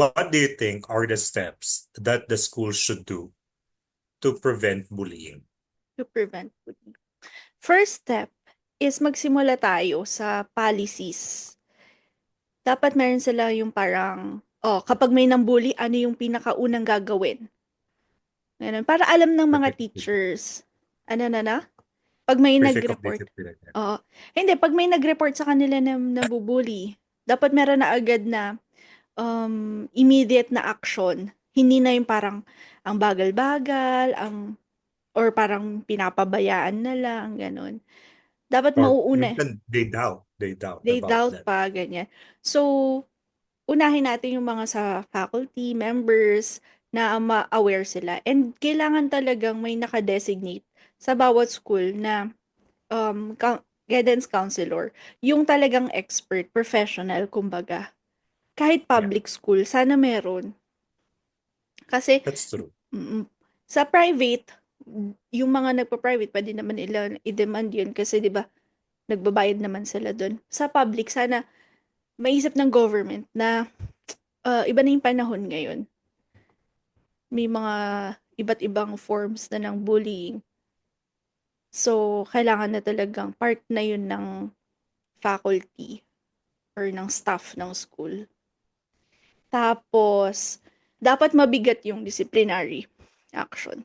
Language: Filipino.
What do you think are the steps that the school should do to prevent bullying? To prevent bullying. First step is magsimula tayo sa policies. Dapat meron sila yung parang, kapag may nang-bully, ano yung pinakaunang gagawin? Gano'n. Para alam ng mga Preventative. teachers. Ano na? 'Pag may Prefect of nag-report, discipline again. oo. Hindi, 'pag may nag-report sa kanila na nambu-bully, dapat meron na agad na, immediate na action. Hindi na yung parang ang bagal-bagal, or parang pinapabayaan na lang, gano'n. Dapat Or mauuna, minsan they doubt they about doubt that. pa, ganyan. So, unahin natin yung mga sa faculty, members, na ma-aware sila. And kailangan talagang may naka-designate sa bawat school na guidance counselor. Yung talagang expert, professional, kumbaga. Kahit Yeah, public school, sana meron. Kasi, that's true. mm, sa private, yung mga nagpa-private, pwede naman nila i-demand yun kasi 'di ba nagbabayad naman sila dun. Sa public, sana maisip ng government na iba na yung panahon ngayon. May mga iba't ibang forms na ng bullying. So, kailangan na talagang part na yun ng faculty or ng staff ng school. Tapos, dapat mabigat yung disciplinary action.